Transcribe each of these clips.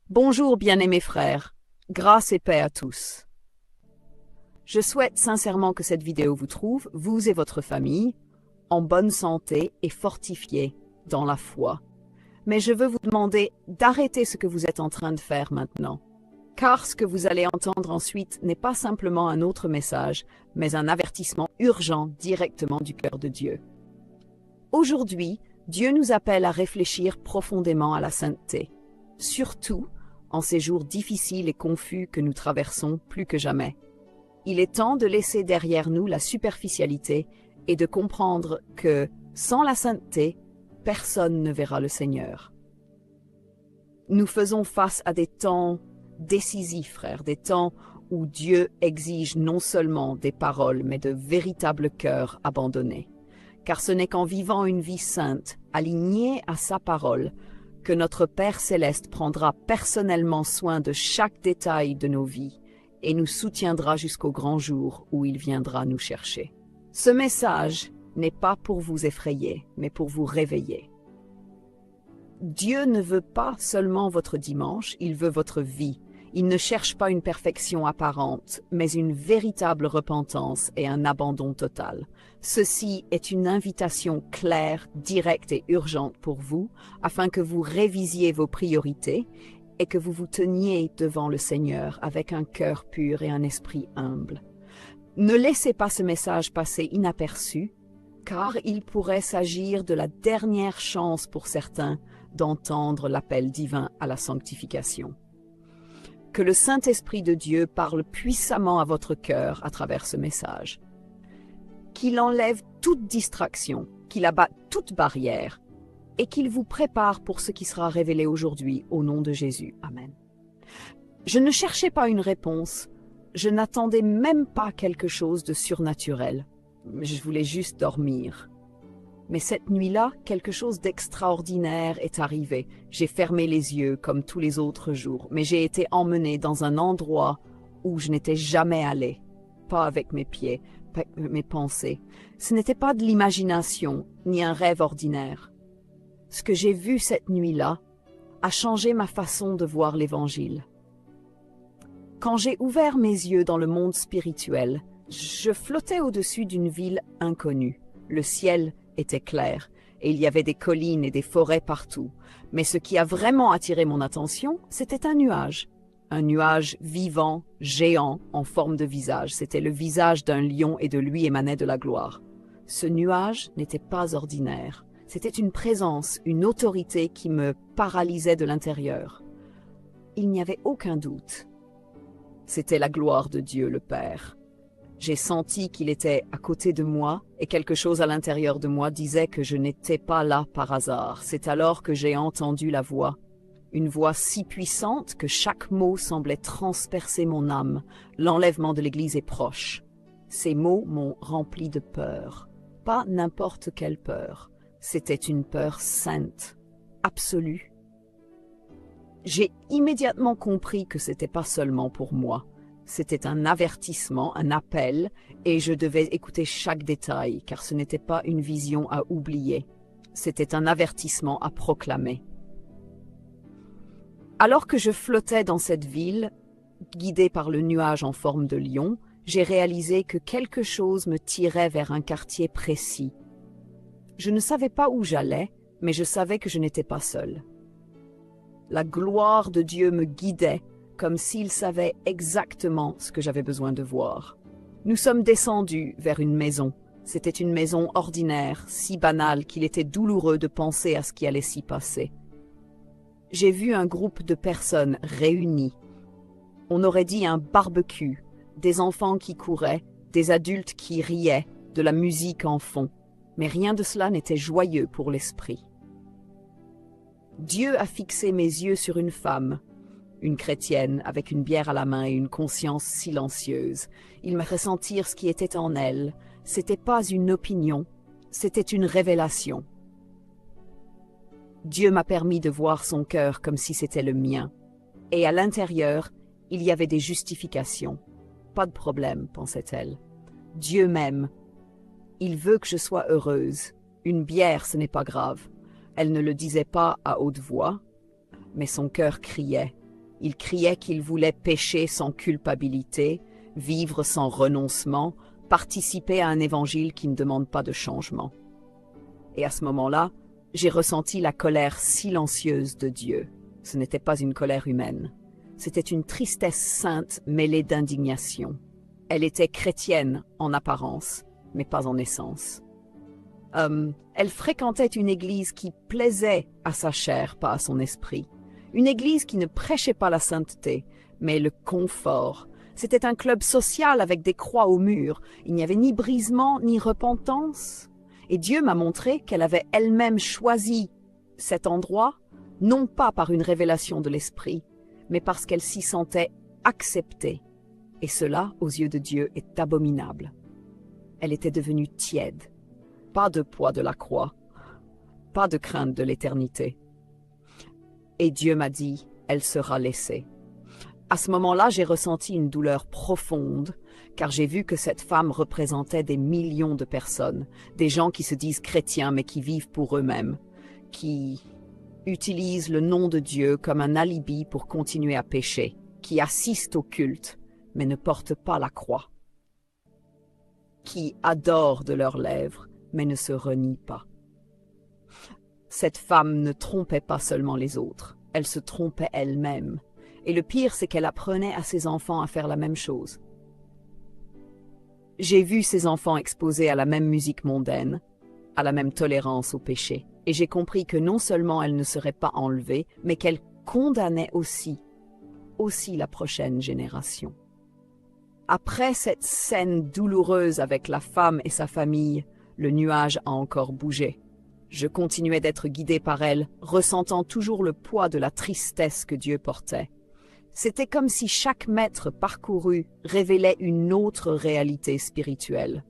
Bonjour bien-aimés frères, grâce et paix à tous. Je souhaite sincèrement que cette vidéo vous trouve, vous et votre famille, en bonne santé et fortifiés dans la foi. Mais je veux vous demander d'arrêter ce que vous êtes en train de faire maintenant. Car ce que vous allez entendre ensuite n'est pas simplement un autre message, mais un avertissement urgent directement du cœur de Dieu. Aujourd'hui, Dieu nous appelle à réfléchir profondément à la sainteté, surtout en ces jours difficiles et confus que nous traversons plus que jamais. Il est temps de laisser derrière nous la superficialité et de comprendre que, sans la sainteté, personne ne verra le Seigneur. Nous faisons face à des temps décisifs, frères, des temps où Dieu exige non seulement des paroles, mais de véritables cœurs abandonnés. Car ce n'est qu'en vivant une vie sainte, alignée à sa parole, que notre Père céleste prendra personnellement soin de chaque détail de nos vies et nous soutiendra jusqu'au grand jour où il viendra nous chercher. Ce message n'est pas pour vous effrayer, mais pour vous réveiller. Dieu ne veut pas seulement votre dimanche, il veut votre vie. Il ne cherche pas une perfection apparente, mais une véritable repentance et un abandon total. Ceci est une invitation claire, directe et urgente pour vous, afin que vous révisiez vos priorités et que vous vous teniez devant le Seigneur avec un cœur pur et un esprit humble. Ne laissez pas ce message passer inaperçu, car il pourrait s'agir de la dernière chance pour certains d'entendre l'appel divin à la sanctification. Que le Saint-Esprit de Dieu parle puissamment à votre cœur à travers ce message. Qu'il enlève toute distraction, qu'il abatte toute barrière et qu'il vous prépare pour ce qui sera révélé aujourd'hui au nom de Jésus. Amen. Je ne cherchais pas une réponse, je n'attendais même pas quelque chose de surnaturel. Je voulais juste dormir. Mais cette nuit-là, quelque chose d'extraordinaire est arrivé. J'ai fermé les yeux comme tous les autres jours, mais j'ai été emmenée dans un endroit où je n'étais jamais allée. Pas avec mes pieds, pas avec mes pensées. Ce n'était pas de l'imagination, ni un rêve ordinaire. Ce que j'ai vu cette nuit-là a changé ma façon de voir l'Évangile. Quand j'ai ouvert mes yeux dans le monde spirituel, je flottais au-dessus d'une ville inconnue. Le ciel était clair, et il y avait des collines et des forêts partout. Mais ce qui a vraiment attiré mon attention, c'était un nuage. Un nuage vivant, géant, en forme de visage. C'était le visage d'un lion et de lui émanait de la gloire. Ce nuage n'était pas ordinaire. C'était une présence, une autorité qui me paralysait de l'intérieur. Il n'y avait aucun doute. C'était la gloire de Dieu le Père. J'ai senti qu'il était à côté de moi et quelque chose à l'intérieur de moi disait que je n'étais pas là par hasard. C'est alors que j'ai entendu la voix. Une voix si puissante que chaque mot semblait transpercer mon âme. L'enlèvement de l'Église est proche. Ces mots m'ont rempli de peur. Pas n'importe quelle peur. C'était une peur sainte, absolue. J'ai immédiatement compris que c'était pas seulement pour moi. C'était un avertissement, un appel, et je devais écouter chaque détail, car ce n'était pas une vision à oublier. C'était un avertissement à proclamer. Alors que je flottais dans cette ville, guidée par le nuage en forme de lion, j'ai réalisé que quelque chose me tirait vers un quartier précis. Je ne savais pas où j'allais, mais je savais que je n'étais pas seule. La gloire de Dieu me guidait, comme s'il savait exactement ce que j'avais besoin de voir. Nous sommes descendus vers une maison. C'était une maison ordinaire, si banale qu'il était douloureux de penser à ce qui allait s'y passer. J'ai vu un groupe de personnes réunies. On aurait dit un barbecue, des enfants qui couraient, des adultes qui riaient, de la musique en fond. Mais rien de cela n'était joyeux pour l'esprit. Dieu a fixé mes yeux sur une femme, une chrétienne avec une bière à la main et une conscience silencieuse. Il m'a fait sentir ce qui était en elle. C'était pas une opinion, c'était une révélation. Dieu m'a permis de voir son cœur comme si c'était le mien. Et à l'intérieur, il y avait des justifications. Pas de problème, pensait-elle. Dieu m'aime. Il veut que je sois heureuse. Une bière, ce n'est pas grave. Elle ne le disait pas à haute voix, mais son cœur criait. Il criait qu'il voulait pécher sans culpabilité, vivre sans renoncement, participer à un évangile qui ne demande pas de changement. Et à ce moment-là, j'ai ressenti la colère silencieuse de Dieu. Ce n'était pas une colère humaine. C'était une tristesse sainte mêlée d'indignation. Elle était chrétienne en apparence, mais pas en essence. Elle fréquentait une église qui plaisait à sa chair, pas à son esprit. Une église qui ne prêchait pas la sainteté, mais le confort. C'était un club social avec des croix au mur. Il n'y avait ni brisement, ni repentance. Et Dieu m'a montré qu'elle avait elle-même choisi cet endroit, non pas par une révélation de l'esprit, mais parce qu'elle s'y sentait acceptée. Et cela, aux yeux de Dieu, est abominable. Elle était devenue tiède. Pas de poids de la croix, pas de crainte de l'éternité. Et Dieu m'a dit, elle sera laissée. À ce moment-là, j'ai ressenti une douleur profonde, car j'ai vu que cette femme représentait des millions de personnes, des gens qui se disent chrétiens mais qui vivent pour eux-mêmes, qui utilisent le nom de Dieu comme un alibi pour continuer à pécher, qui assistent au culte mais ne portent pas la croix, qui adorent de leurs lèvres mais ne se renient pas. Cette femme ne trompait pas seulement les autres, elle se trompait elle-même. Et le pire, c'est qu'elle apprenait à ses enfants à faire la même chose. J'ai vu ces enfants exposés à la même musique mondaine, à la même tolérance au péché, et j'ai compris que non seulement elle ne serait pas enlevée, mais qu'elle condamnait aussi la prochaine génération. Après cette scène douloureuse avec la femme et sa famille, le nuage a encore bougé. Je continuais d'être guidé par elle, ressentant toujours le poids de la tristesse que Dieu portait. C'était comme si chaque mètre parcouru révélait une autre réalité spirituelle.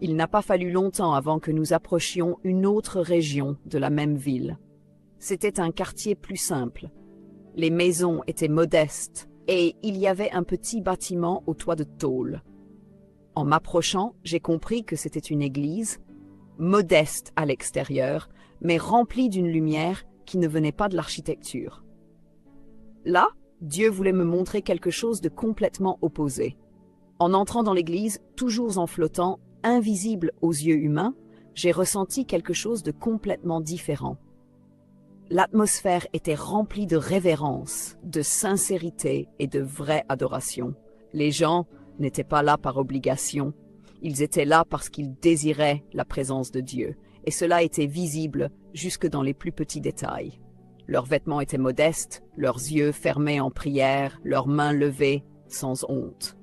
Il n'a pas fallu longtemps avant que nous approchions une autre région de la même ville. C'était un quartier plus simple. Les maisons étaient modestes et il y avait un petit bâtiment au toit de tôle. En m'approchant, j'ai compris que c'était une église, modeste à l'extérieur, mais remplie d'une lumière qui ne venait pas de l'architecture. Là, Dieu voulait me montrer quelque chose de complètement opposé. En entrant dans l'église, toujours en flottant, invisible aux yeux humains, j'ai ressenti quelque chose de complètement différent. L'atmosphère était remplie de révérence, de sincérité et de vraie adoration. Les gens n'étaient pas là par obligation, ils étaient là parce qu'ils désiraient la présence de Dieu, et cela était visible jusque dans les plus petits détails. Leurs vêtements étaient modestes, leurs yeux fermés en prière, leurs mains levées, sans honte.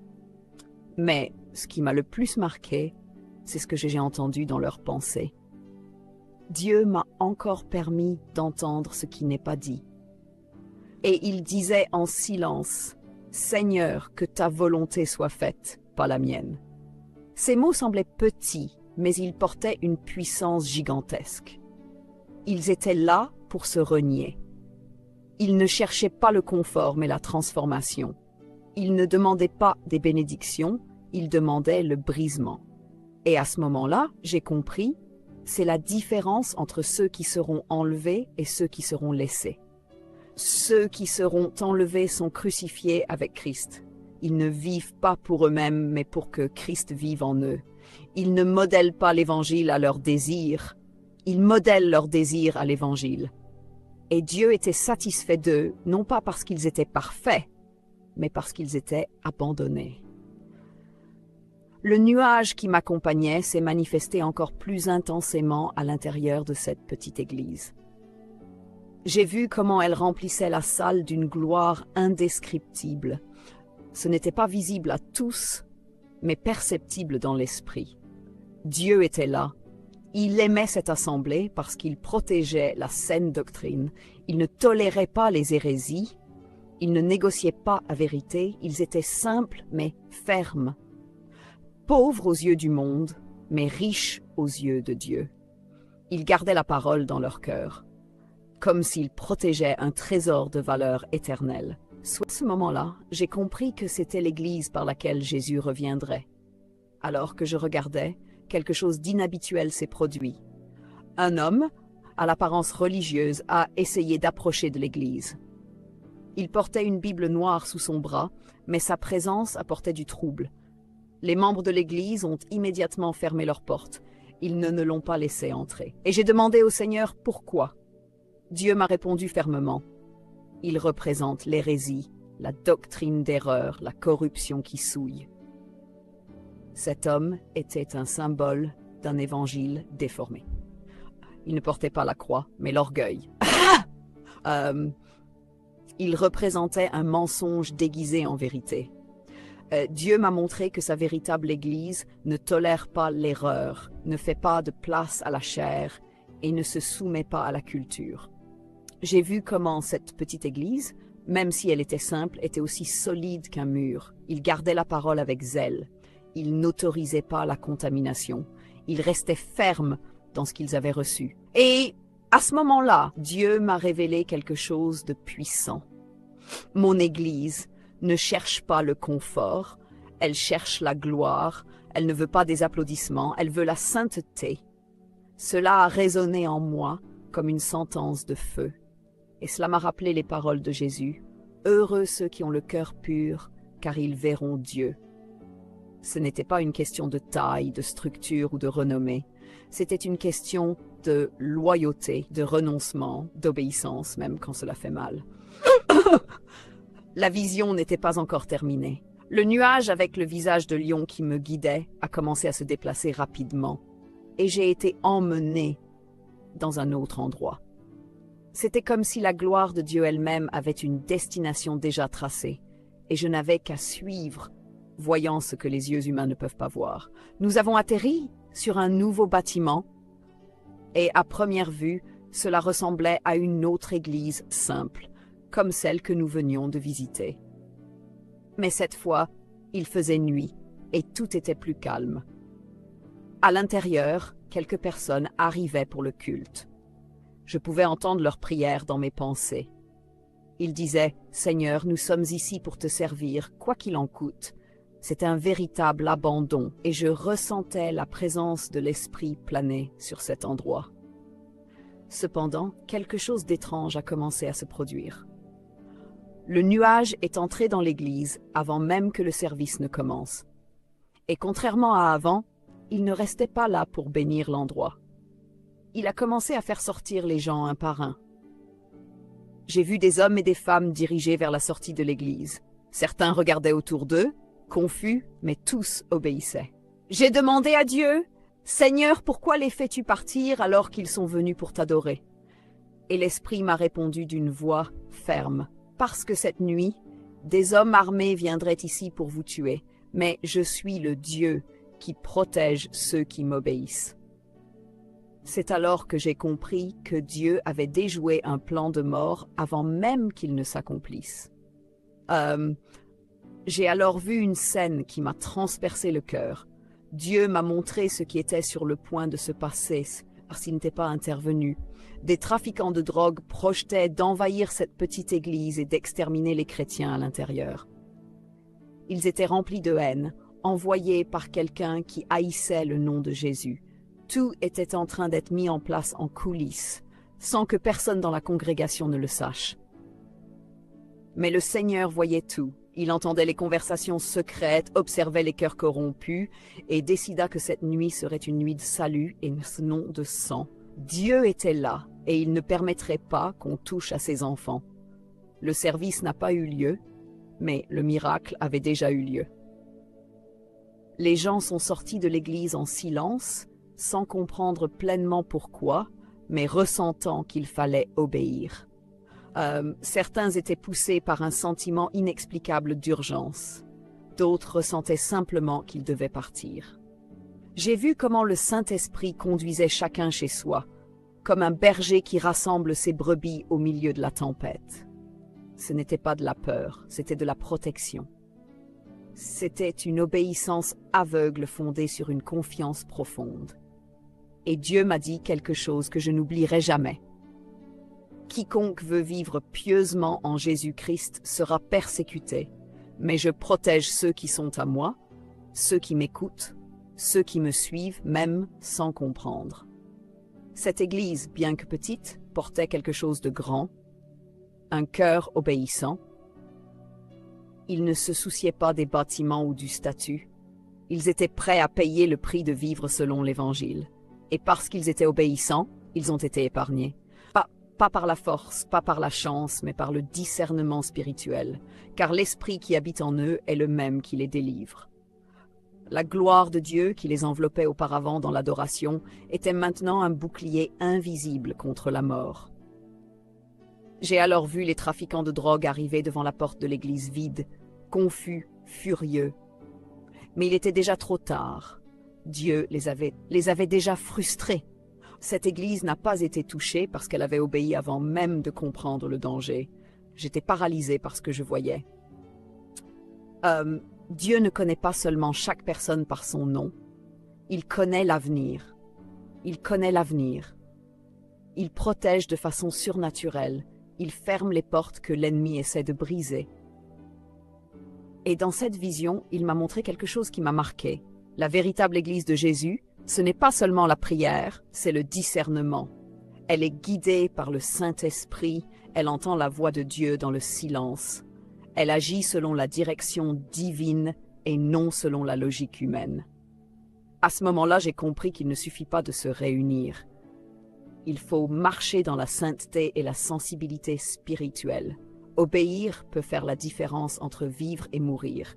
Mais ce qui m'a le plus marqué, c'est ce que j'ai entendu dans leurs pensées. Dieu m'a encore permis d'entendre ce qui n'est pas dit. Et il disait en silence, « Seigneur, que ta volonté soit faite, pas la mienne. » Ces mots semblaient petits, mais ils portaient une puissance gigantesque. Ils étaient là pour se renier. Ils ne cherchaient pas le confort, mais la transformation. Ils ne demandaient pas des bénédictions, ils demandaient le brisement. Et à ce moment-là, j'ai compris, c'est la différence entre ceux qui seront enlevés et ceux qui seront laissés. Ceux qui seront enlevés sont crucifiés avec Christ. Ils ne vivent pas pour eux-mêmes, mais pour que Christ vive en eux. Ils ne modèlent pas l'Évangile à leurs désirs. Ils modèlent leurs désirs à l'Évangile. Et Dieu était satisfait d'eux, non pas parce qu'ils étaient parfaits, mais parce qu'ils étaient abandonnés. Le nuage qui m'accompagnait s'est manifesté encore plus intensément à l'intérieur de cette petite église. J'ai vu comment elle remplissait la salle d'une gloire indescriptible. Ce n'était pas visible à tous, mais perceptible dans l'esprit. Dieu était là. Il aimait cette assemblée parce qu'il protégeait la saine doctrine. Il ne tolérait pas les hérésies. Il ne négociait pas la vérité. Ils étaient simples mais fermes. Pauvres aux yeux du monde, mais riches aux yeux de Dieu. Ils gardaient la parole dans leur cœur, comme s'ils protégeaient un trésor de valeur éternelle. Soit à ce moment-là, j'ai compris que c'était l'Église par laquelle Jésus reviendrait. Alors que je regardais, quelque chose d'inhabituel s'est produit. Un homme, à l'apparence religieuse, a essayé d'approcher de l'église. Il portait une Bible noire sous son bras, mais sa présence apportait du trouble. Les membres de l'église ont immédiatement fermé leurs portes. Ils ne l'ont pas laissé entrer. Et j'ai demandé au Seigneur pourquoi. Dieu m'a répondu fermement. Il représente l'hérésie, la doctrine d'erreur, la corruption qui souille. Cet homme était un symbole d'un évangile déformé. Il ne portait pas la croix, mais l'orgueil. Il représentait un mensonge déguisé en vérité. Dieu m'a montré que sa véritable Église ne tolère pas l'erreur, ne fait pas de place à la chair et ne se soumet pas à la culture. J'ai vu comment cette petite Église, même si elle était simple, était aussi solide qu'un mur. Il gardait la parole avec zèle. Il n'autorisait pas la contamination. Il restait ferme dans ce qu'ils avaient reçu. Et à ce moment-là, Dieu m'a révélé quelque chose de puissant. Mon Église ne cherche pas le confort, elle cherche la gloire, elle ne veut pas des applaudissements, elle veut la sainteté. Cela a résonné en moi comme une sentence de feu. Et cela m'a rappelé les paroles de Jésus. Heureux ceux qui ont le cœur pur, car ils verront Dieu. Ce n'était pas une question de taille, de structure ou de renommée. C'était une question de loyauté, de renoncement, d'obéissance, même quand cela fait mal. La vision n'était pas encore terminée. Le nuage avec le visage de lion qui me guidait a commencé à se déplacer rapidement. Et j'ai été emmenée dans un autre endroit. C'était comme si la gloire de Dieu elle-même avait une destination déjà tracée, et je n'avais qu'à suivre, voyant ce que les yeux humains ne peuvent pas voir. Nous avons atterri sur un nouveau bâtiment, et à première vue, cela ressemblait à une autre église simple, comme celle que nous venions de visiter. Mais cette fois, il faisait nuit, et tout était plus calme. À l'intérieur, quelques personnes arrivaient pour le culte. Je pouvais entendre leurs prières dans mes pensées. Ils disaient « Seigneur, nous sommes ici pour te servir, quoi qu'il en coûte ». C'était un véritable abandon et je ressentais la présence de l'Esprit planer sur cet endroit. Cependant, quelque chose d'étrange a commencé à se produire. Le nuage est entré dans l'église avant même que le service ne commence. Et contrairement à avant, il ne restait pas là pour bénir l'endroit. Il a commencé à faire sortir les gens un par un. J'ai vu des hommes et des femmes dirigés vers la sortie de l'église. Certains regardaient autour d'eux, confus, mais tous obéissaient. J'ai demandé à Dieu, « Seigneur, pourquoi les fais-tu partir alors qu'ils sont venus pour t'adorer ?» Et l'Esprit m'a répondu d'une voix ferme, « Parce que cette nuit, des hommes armés viendraient ici pour vous tuer, mais je suis le Dieu qui protège ceux qui m'obéissent. » C'est alors que j'ai compris que Dieu avait déjoué un plan de mort avant même qu'il ne s'accomplisse. J'ai alors vu une scène qui m'a transpercé le cœur. Dieu m'a montré ce qui était sur le point de se passer, parce qu'il n'était pas intervenu. Des trafiquants de drogue projetaient d'envahir cette petite église et d'exterminer les chrétiens à l'intérieur. Ils étaient remplis de haine, envoyés par quelqu'un qui haïssait le nom de Jésus. Tout était en train d'être mis en place en coulisses, sans que personne dans la congrégation ne le sache. Mais le Seigneur voyait tout. Il entendait les conversations secrètes, observait les cœurs corrompus et décida que cette nuit serait une nuit de salut et non de sang. Dieu était là et il ne permettrait pas qu'on touche à ses enfants. Le service n'a pas eu lieu, mais le miracle avait déjà eu lieu. Les gens sont sortis de l'église en silence, sans comprendre pleinement pourquoi, mais ressentant qu'il fallait obéir. Certains étaient poussés par un sentiment inexplicable d'urgence. D'autres ressentaient simplement qu'ils devaient partir. J'ai vu comment le Saint-Esprit conduisait chacun chez soi, comme un berger qui rassemble ses brebis au milieu de la tempête. Ce n'était pas de la peur, c'était de la protection. C'était une obéissance aveugle fondée sur une confiance profonde. Et Dieu m'a dit quelque chose que je n'oublierai jamais. Quiconque veut vivre pieusement en Jésus-Christ sera persécuté, mais je protège ceux qui sont à moi, ceux qui m'écoutent, ceux qui me suivent même sans comprendre. Cette église, bien que petite, portait quelque chose de grand, un cœur obéissant. Ils ne se souciaient pas des bâtiments ou du statut. Ils étaient prêts à payer le prix de vivre selon l'Évangile. Et parce qu'ils étaient obéissants, ils ont été épargnés. Pas par la force, pas par la chance, mais par le discernement spirituel, car l'Esprit qui habite en eux est le même qui les délivre. La gloire de Dieu qui les enveloppait auparavant dans l'adoration était maintenant un bouclier invisible contre la mort. J'ai alors vu les trafiquants de drogue arriver devant la porte de l'église vide, confus, furieux. Mais il était déjà trop tard. Dieu les avait déjà frustrés. Cette église n'a pas été touchée parce qu'elle avait obéi avant même de comprendre le danger. J'étais paralysée par ce que je voyais. Dieu ne connaît pas seulement chaque personne par son nom. Il connaît l'avenir. Il connaît l'avenir. Il protège de façon surnaturelle. Il ferme les portes que l'ennemi essaie de briser. Et dans cette vision, il m'a montré quelque chose qui m'a marqué. La véritable Église de Jésus, ce n'est pas seulement la prière, c'est le discernement. Elle est guidée par le Saint-Esprit, elle entend la voix de Dieu dans le silence. Elle agit selon la direction divine et non selon la logique humaine. À ce moment-là, j'ai compris qu'il ne suffit pas de se réunir. Il faut marcher dans la sainteté et la sensibilité spirituelle. Obéir peut faire la différence entre vivre et mourir.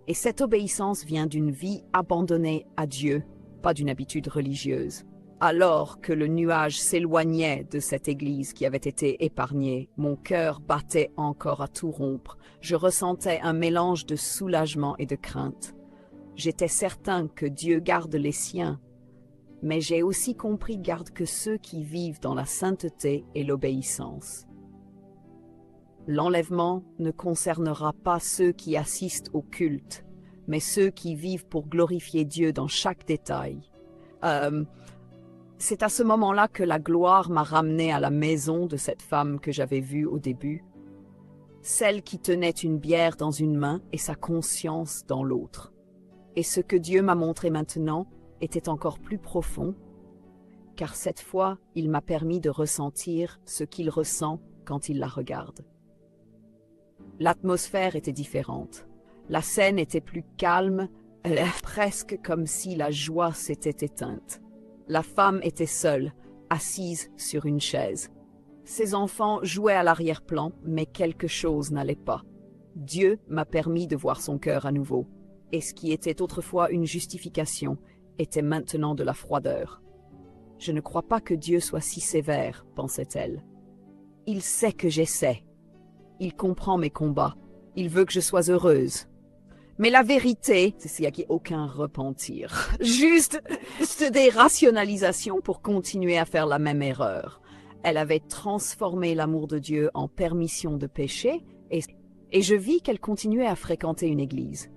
Et cette obéissance vient d'une vie abandonnée à Dieu, pas d'une habitude religieuse. Alors que le nuage s'éloignait de cette église qui avait été épargnée, mon cœur battait encore à tout rompre. Je ressentais un mélange de soulagement et de crainte. J'étais certain que Dieu garde les siens, mais j'ai aussi compris garde que ceux qui vivent dans la sainteté et l'obéissance. L'enlèvement ne concernera pas ceux qui assistent au culte, mais ceux qui vivent pour glorifier Dieu dans chaque détail. C'est à ce moment-là que la gloire m'a ramené à la maison de cette femme que j'avais vue au début, celle qui tenait une bière dans une main et sa conscience dans l'autre. Et ce que Dieu m'a montré maintenant était encore plus profond, car cette fois, il m'a permis de ressentir ce qu'il ressent quand il la regarde. L'atmosphère était différente. La scène était plus calme, presque comme si la joie s'était éteinte. La femme était seule, assise sur une chaise. Ses enfants jouaient à l'arrière-plan, mais quelque chose n'allait pas. Dieu m'a permis de voir son cœur à nouveau, et ce qui était autrefois une justification était maintenant de la froideur. Je ne crois pas que Dieu soit si sévère, pensait-elle. Il sait que j'essaie. Il comprend mes combats. Il veut que je sois heureuse. Mais la vérité, c'est qu'il n'y a aucun repentir. Juste des rationalisations pour continuer à faire la même erreur. Elle avait transformé l'amour de Dieu en permission de pécher et je vis qu'elle continuait à fréquenter une église.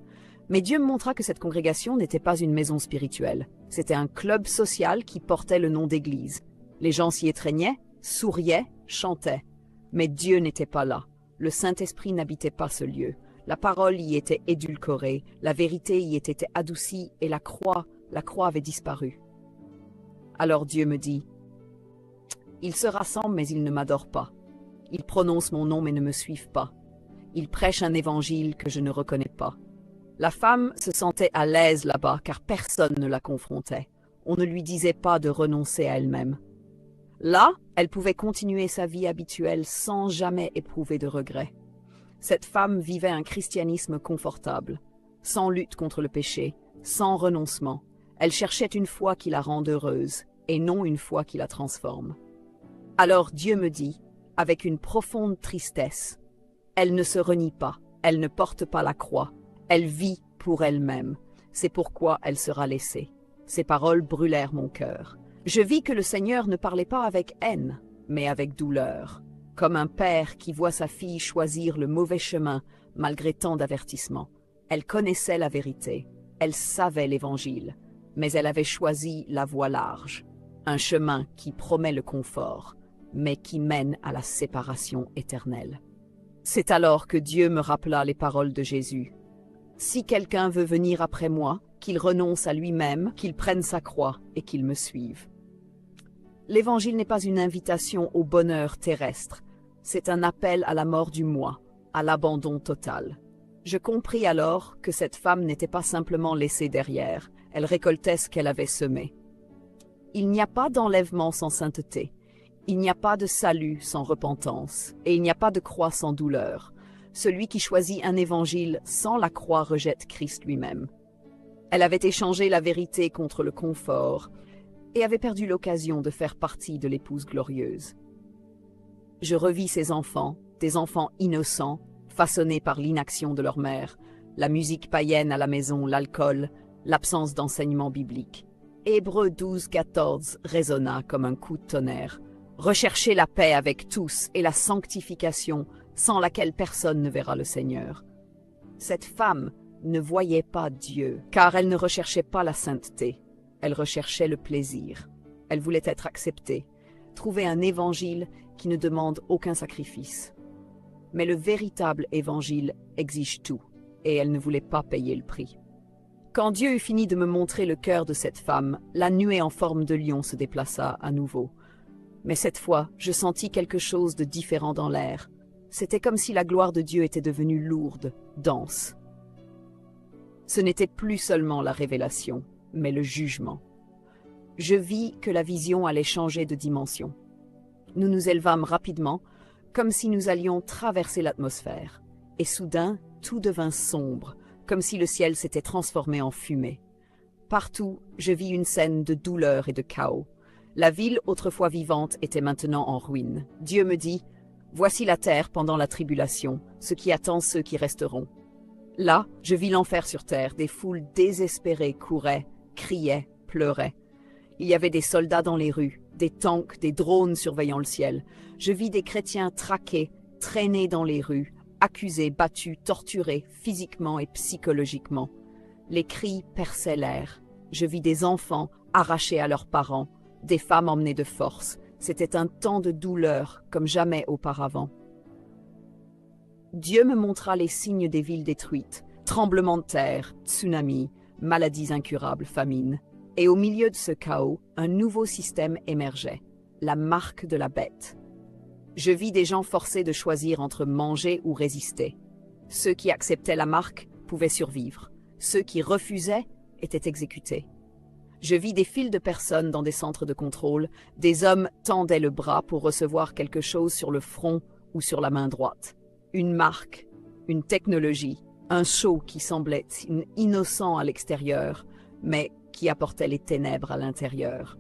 Mais Dieu me montra que cette congrégation n'était pas une maison spirituelle. C'était un club social qui portait le nom d'église. Les gens s'y étreignaient, souriaient, chantaient. Mais Dieu n'était pas là. Le Saint-Esprit n'habitait pas ce lieu. La parole y était édulcorée, la vérité y était adoucie et la croix avait disparu. Alors Dieu me dit, « Ils se rassemblent mais ils ne m'adorent pas. Ils prononcent mon nom mais ne me suivent pas. Ils prêchent un évangile que je ne reconnais pas. » La femme se sentait à l'aise là-bas car personne ne la confrontait. On ne lui disait pas de renoncer à elle-même. Là, elle pouvait continuer sa vie habituelle sans jamais éprouver de regrets. Cette femme vivait un christianisme confortable, sans lutte contre le péché, sans renoncement. Elle cherchait une foi qui la rende heureuse, et non une foi qui la transforme. Alors Dieu me dit, avec une profonde tristesse, « Elle ne se renie pas, elle ne porte pas la croix, elle vit pour elle-même. C'est pourquoi elle sera laissée. » Ces paroles brûlèrent mon cœur. Je vis que le Seigneur ne parlait pas avec haine, mais avec douleur. Comme un père qui voit sa fille choisir le mauvais chemin malgré tant d'avertissements. Elle connaissait la vérité, elle savait l'Évangile, mais elle avait choisi la voie large, un chemin qui promet le confort, mais qui mène à la séparation éternelle. C'est alors que Dieu me rappela les paroles de Jésus. « Si quelqu'un veut venir après moi, qu'il renonce à lui-même, qu'il prenne sa croix et qu'il me suive. » L'Évangile n'est pas une invitation au bonheur terrestre, c'est un appel à la mort du moi, à l'abandon total. Je compris alors que cette femme n'était pas simplement laissée derrière, elle récoltait ce qu'elle avait semé. Il n'y a pas d'enlèvement sans sainteté, il n'y a pas de salut sans repentance, et il n'y a pas de croix sans douleur. Celui qui choisit un évangile sans la croix rejette Christ lui-même. Elle avait échangé la vérité contre le confort, et avait perdu l'occasion de faire partie de l'épouse glorieuse. Je revis ces enfants, des enfants innocents, façonnés par l'inaction de leur mère, la musique païenne à la maison, l'alcool, l'absence d'enseignement biblique. Hébreux 12-14 résonna comme un coup de tonnerre. Recherchez la paix avec tous et la sanctification, sans laquelle personne ne verra le Seigneur. Cette femme ne voyait pas Dieu, car elle ne recherchait pas la sainteté. Elle recherchait le plaisir. Elle voulait être acceptée, trouver un évangile qui ne demande aucun sacrifice. Mais le véritable évangile exige tout, et elle ne voulait pas payer le prix. Quand Dieu eut fini de me montrer le cœur de cette femme, la nuée en forme de lion se déplaça à nouveau. Mais cette fois, je sentis quelque chose de différent dans l'air. C'était comme si la gloire de Dieu était devenue lourde, dense. Ce n'était plus seulement la révélation, mais le jugement. Je vis que la vision allait changer de dimension. Nous nous élevâmes rapidement, comme si nous allions traverser l'atmosphère. Et soudain, tout devint sombre, comme si le ciel s'était transformé en fumée. Partout, je vis une scène de douleur et de chaos. La ville autrefois vivante était maintenant en ruine. Dieu me dit, « Voici la terre pendant la tribulation, ce qui attend ceux qui resteront. » Là, je vis l'enfer sur terre, des foules désespérées couraient, criaient, pleuraient. Il y avait des soldats dans les rues, des tanks, des drones surveillant le ciel. Je vis des chrétiens traqués, traînés dans les rues, accusés, battus, torturés, physiquement et psychologiquement. Les cris perçaient l'air. Je vis des enfants arrachés à leurs parents, des femmes emmenées de force. C'était un temps de douleur comme jamais auparavant. Dieu me montra les signes des villes détruites, tremblements de terre, tsunamis, maladies incurables, famine. Et au milieu de ce chaos, un nouveau système émergeait, la marque de la bête. Je vis des gens forcés de choisir entre manger ou résister. Ceux qui acceptaient la marque pouvaient survivre. Ceux qui refusaient étaient exécutés. Je vis des files de personnes dans des centres de contrôle. Des hommes tendaient le bras pour recevoir quelque chose sur le front ou sur la main droite. Une marque, une technologie, un show qui semblait innocent à l'extérieur, mais qui apportait les ténèbres à l'intérieur.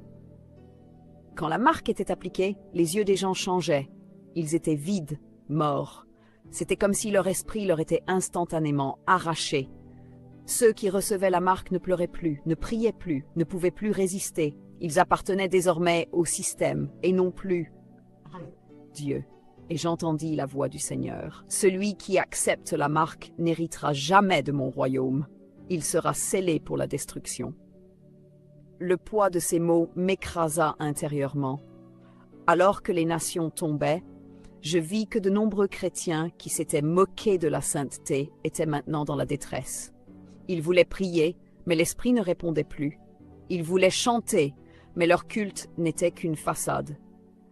Quand la marque était appliquée, les yeux des gens changeaient. Ils étaient vides, morts. C'était comme si leur esprit leur était instantanément arraché. Ceux qui recevaient la marque ne pleuraient plus, ne priaient plus, ne pouvaient plus résister. Ils appartenaient désormais au système et non plus Dieu. Et j'entendis la voix du Seigneur. Celui qui accepte la marque n'héritera jamais de mon royaume. Il sera scellé pour la destruction. Le poids de ces mots m'écrasa intérieurement. Alors que les nations tombaient, je vis que de nombreux chrétiens qui s'étaient moqués de la sainteté étaient maintenant dans la détresse. Ils voulaient prier, mais l'esprit ne répondait plus. Ils voulaient chanter, mais leur culte n'était qu'une façade.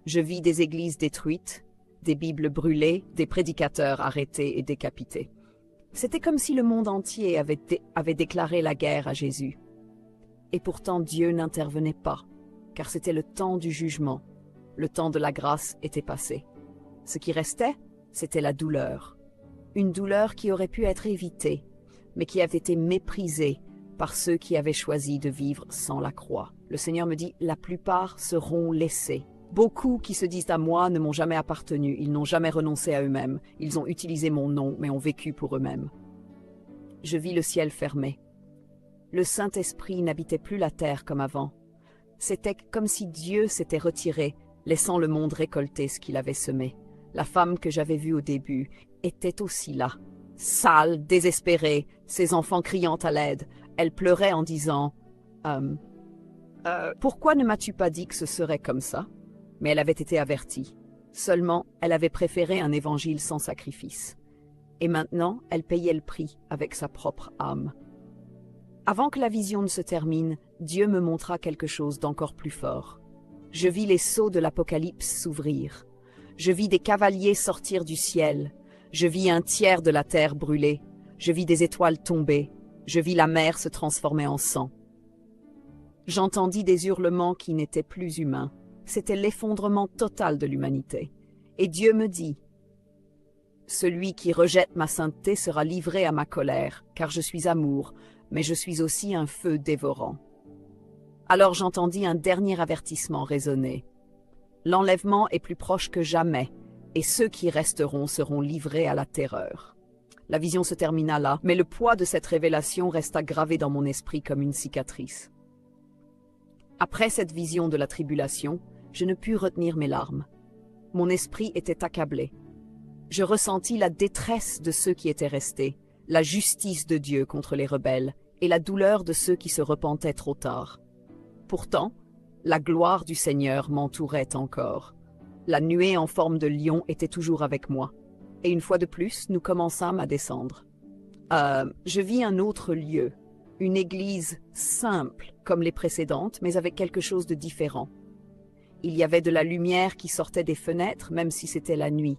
Je vis des églises détruites, des Bibles brûlées, des prédicateurs arrêtés et décapités. C'était comme si le monde entier avait déclaré la guerre à Jésus. Et pourtant Dieu n'intervenait pas, car c'était le temps du jugement. Le temps de la grâce était passé. Ce qui restait, c'était la douleur. Une douleur qui aurait pu être évitée, mais qui avait été méprisée par ceux qui avaient choisi de vivre sans la croix. Le Seigneur me dit, la plupart seront laissés. Beaucoup qui se disent à moi ne m'ont jamais appartenu, ils n'ont jamais renoncé à eux-mêmes, ils ont utilisé mon nom, mais ont vécu pour eux-mêmes. Je vis le ciel fermé. Le Saint-Esprit n'habitait plus la terre comme avant. C'était comme si Dieu s'était retiré, laissant le monde récolter ce qu'il avait semé. La femme que j'avais vue au début était aussi là, sale, désespérée, ses enfants criant à l'aide. Elle pleurait en disant « Pourquoi ne m'as-tu pas dit que ce serait comme ça ?» Mais elle avait été avertie. Seulement, elle avait préféré un évangile sans sacrifice. Et maintenant, elle payait le prix avec sa propre âme. Avant que la vision ne se termine, Dieu me montra quelque chose d'encore plus fort. Je vis les sceaux de l'Apocalypse s'ouvrir. Je vis des cavaliers sortir du ciel. Je vis un tiers de la terre brûler. Je vis des étoiles tomber. Je vis la mer se transformer en sang. J'entendis des hurlements qui n'étaient plus humains. C'était l'effondrement total de l'humanité. Et Dieu me dit, « Celui qui rejette ma sainteté sera livré à ma colère, car je suis amour, mais je suis aussi un feu dévorant. » Alors j'entendis un dernier avertissement résonner. L'enlèvement est plus proche que jamais, et ceux qui resteront seront livrés à la terreur. La vision se termina là, mais le poids de cette révélation resta gravé dans mon esprit comme une cicatrice. Après cette vision de la tribulation, je ne pus retenir mes larmes. Mon esprit était accablé. Je ressentis la détresse de ceux qui étaient restés, la justice de Dieu contre les rebelles et la douleur de ceux qui se repentaient trop tard. Pourtant, la gloire du Seigneur m'entourait encore. La nuée en forme de lion était toujours avec moi. Et une fois de plus, nous commençâmes à descendre. Je vis un autre lieu, une église simple comme les précédentes, mais avec quelque chose de différent. Il y avait de la lumière qui sortait des fenêtres, même si c'était la nuit.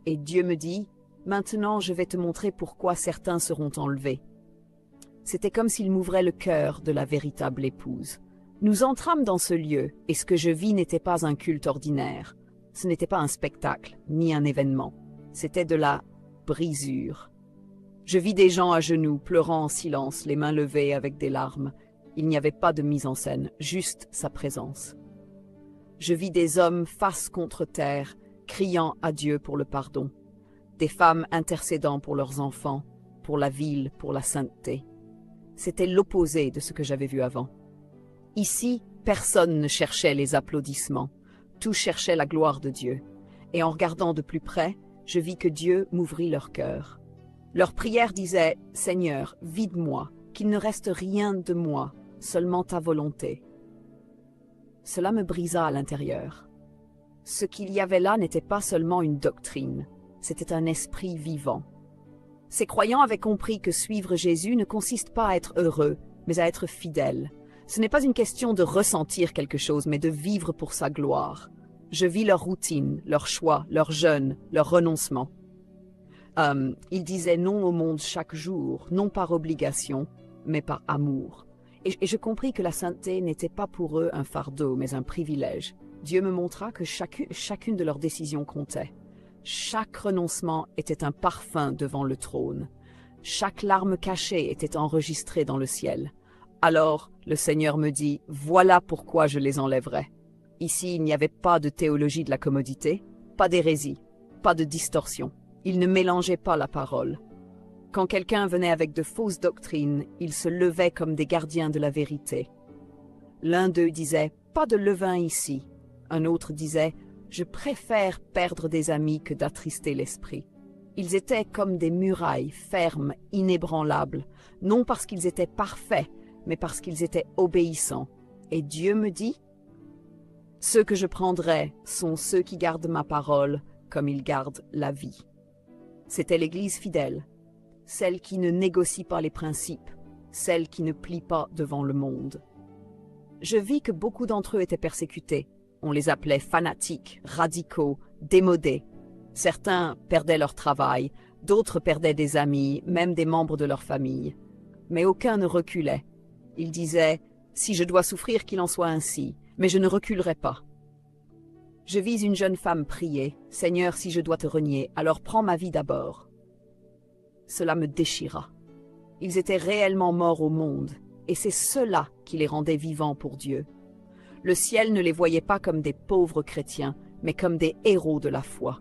Et Dieu me dit, « Maintenant je vais te montrer pourquoi certains seront enlevés. » C'était comme s'il m'ouvrait le cœur de la véritable épouse. Nous entrâmes dans ce lieu, et ce que je vis n'était pas un culte ordinaire. Ce n'était pas un spectacle, ni un événement. C'était de la brisure. Je vis des gens à genoux, pleurant en silence, les mains levées avec des larmes. Il n'y avait pas de mise en scène, juste sa présence. Je vis des hommes face contre terre, criant à Dieu pour le pardon. Des femmes intercédant pour leurs enfants, pour la ville, pour la sainteté. C'était l'opposé de ce que j'avais vu avant. Ici, personne ne cherchait les applaudissements. Tout cherchait la gloire de Dieu. Et en regardant de plus près, je vis que Dieu m'ouvrit leur cœur. Leur prière disait « Seigneur, vide-moi, qu'il ne reste rien de moi, seulement ta volonté. » Cela me brisa à l'intérieur. Ce qu'il y avait là n'était pas seulement une doctrine, c'était un esprit vivant. Ces croyants avaient compris que suivre Jésus ne consiste pas à être heureux, mais à être fidèle. Ce n'est pas une question de ressentir quelque chose, mais de vivre pour sa gloire. Je vis leur routine, leur choix, leur jeûne, leur renoncement. Ils disaient non au monde chaque jour, non par obligation, mais par amour. Et je compris que la sainteté n'était pas pour eux un fardeau, mais un privilège. Dieu me montra que chacune de leurs décisions comptait. Chaque renoncement était un parfum devant le trône. Chaque larme cachée était enregistrée dans le ciel. Alors, le Seigneur me dit, « Voilà pourquoi je les enlèverai. » Ici, il n'y avait pas de théologie de la commodité, pas d'hérésie, pas de distorsion. Ils ne mélangeaient pas la parole. Quand quelqu'un venait avec de fausses doctrines, ils se levaient comme des gardiens de la vérité. L'un d'eux disait « Pas de levain ici ». Un autre disait « Je préfère perdre des amis que d'attrister l'esprit ». Ils étaient comme des murailles fermes, inébranlables, non parce qu'ils étaient parfaits, mais parce qu'ils étaient obéissants. Et Dieu me dit « Ceux que je prendrai sont ceux qui gardent ma parole comme ils gardent la vie. » C'était l'Église fidèle, celle qui ne négocie pas les principes, celle qui ne plie pas devant le monde. Je vis que beaucoup d'entre eux étaient persécutés. On les appelait fanatiques, radicaux, démodés. Certains perdaient leur travail, d'autres perdaient des amis, même des membres de leur famille. Mais aucun ne reculait. Ils disaient « Si je dois souffrir, qu'il en soit ainsi, mais je ne reculerai pas. » Je vis une jeune femme prier « Seigneur, si je dois te renier, alors prends ma vie d'abord. » Cela me déchira. Ils étaient réellement morts au monde, et c'est cela qui les rendait vivants pour Dieu. Le ciel ne les voyait pas comme des pauvres chrétiens, mais comme des héros de la foi.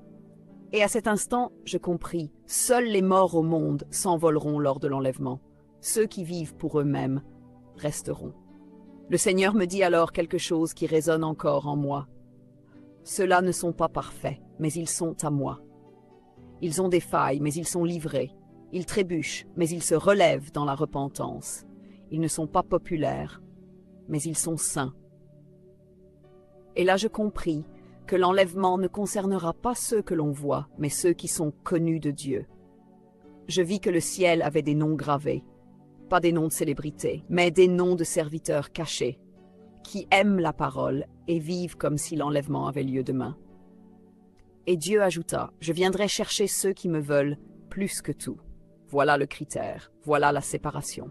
Et à cet instant, je compris, seuls les morts au monde s'envoleront lors de l'enlèvement. Ceux qui vivent pour eux-mêmes resteront. Le Seigneur me dit alors quelque chose qui résonne encore en moi. Ceux-là ne sont pas parfaits, mais ils sont à moi. Ils ont des failles, mais ils sont livrés. Ils trébuchent, mais ils se relèvent dans la repentance. Ils ne sont pas populaires, mais ils sont saints. Et là je compris que l'enlèvement ne concernera pas ceux que l'on voit, mais ceux qui sont connus de Dieu. Je vis que le ciel avait des noms gravés, pas des noms de célébrités, mais des noms de serviteurs cachés, qui aiment la parole et vivent comme si l'enlèvement avait lieu demain. Et Dieu ajouta, « Je viendrai chercher ceux qui me veulent plus que tout. » Voilà le critère, voilà la séparation.